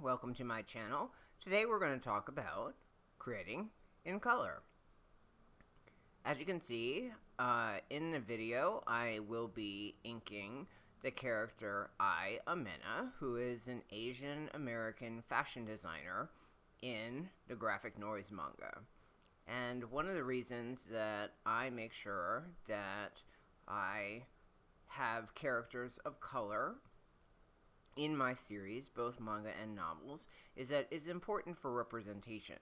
welcome to my channel. Today we're going to talk about creating in color. As you can see in the video, I will be inking the character Amena, who is an Asian American fashion designer in the graphic noiz manga. And one of the reasons that I make sure that I have characters of color in my series, both manga and novels, is that it's important for representation.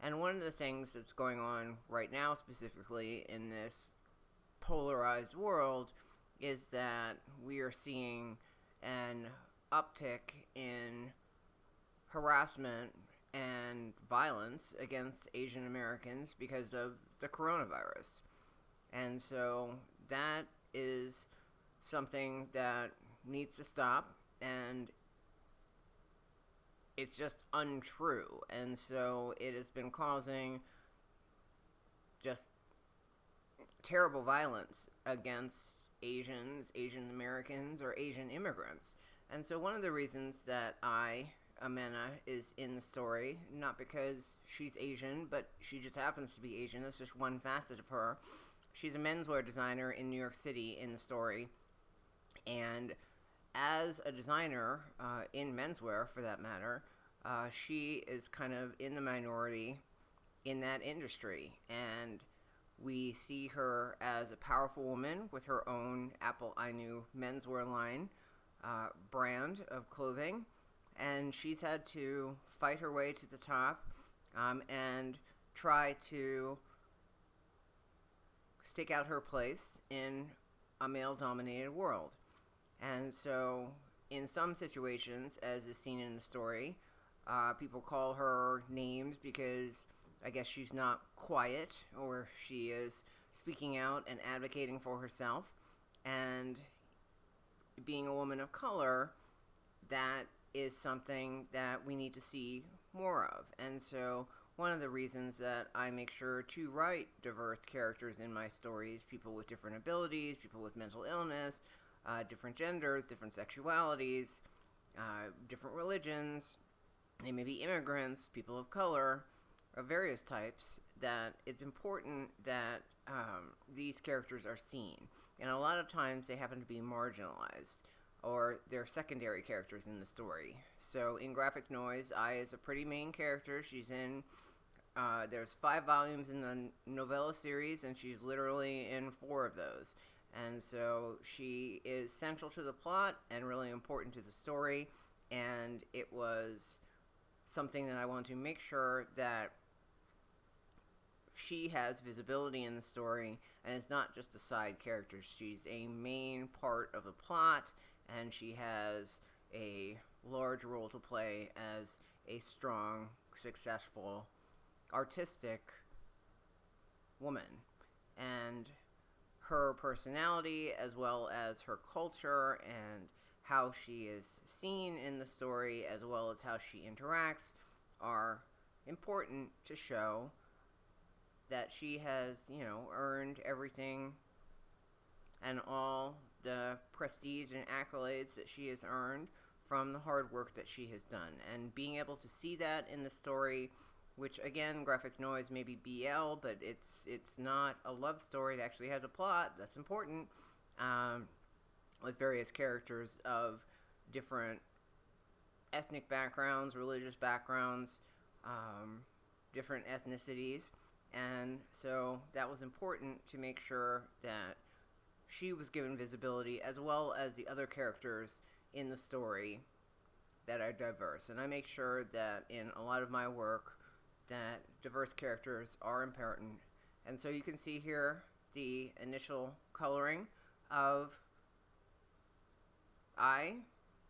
And one of the things that's going on right now, specifically in this polarized world, is that we are seeing an uptick in harassment and violence against Asian Americans because of the coronavirus. And so that is something that needs to stop, and it's just untrue. And so it has been causing just terrible violence against Asians, Asian Americans, or Asian immigrants. And so one of the reasons that Amena, is in the story, not because she's Asian, but she just happens to be Asian. That's just one facet of her. She's a menswear designer in New York City in the story, and as a designer in menswear, for that matter, she is kind of in the minority in that industry. And we see her as a powerful woman with her own Apple Ainu menswear line brand of clothing. And she's had to fight her way to the top and try to stake out her place in a male-dominated world. And so, in some situations, as is seen in the story, people call her names because I guess she's not quiet, or she is speaking out and advocating for herself. And being a woman of color, that is something that we need to see more of. And so, one of the reasons that I make sure to write diverse characters in my stories, people with different abilities, people with mental illness, different genders, different sexualities, different religions, they may be immigrants, people of color, of various types, that it's important that these characters are seen. And a lot of times they happen to be marginalized, or they're secondary characters in the story. So in graphic noiz, Ai is a pretty main character. She's in, there's 5 volumes in the novella series, and she's literally in 4 of those. And so she is central to the plot and really important to the story, and it was something that I want to make sure that she has visibility in the story and is not just a side character. She's a main part of the plot, and she has a large role to play as a strong, successful, artistic woman. And her personality, as well as her culture and how she is seen in the story, as well as how she interacts, are important to show that she has, earned everything and all the prestige and accolades that she has earned from the hard work that she has done. And being able to see that in the story, which again, graphic noiz may be BL, but it's not a love story. It actually has a plot. That's important, with various characters of different ethnic backgrounds, religious backgrounds, different ethnicities. And so that was important to make sure that she was given visibility, as well as the other characters in the story that are diverse. And I make sure that in a lot of my work that diverse characters are important. And so you can see here the initial coloring of Ai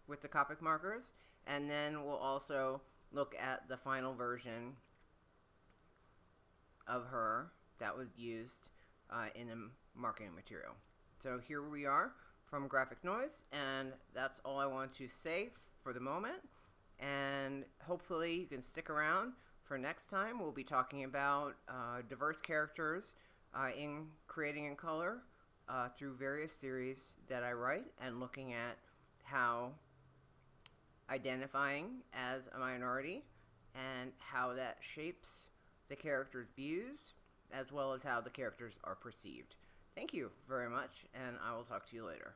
with the Copic markers, and then we'll also look at the final version of her that was used in the marketing material. So here we are from graphic noiz, and that's all I want to say for the moment. And hopefully you can stick around for next time. We'll be talking about diverse characters in creating in color through various series that I write, and looking at how identifying as a minority and how that shapes the character's views as well as how the characters are perceived. Thank you very much, and I will talk to you later.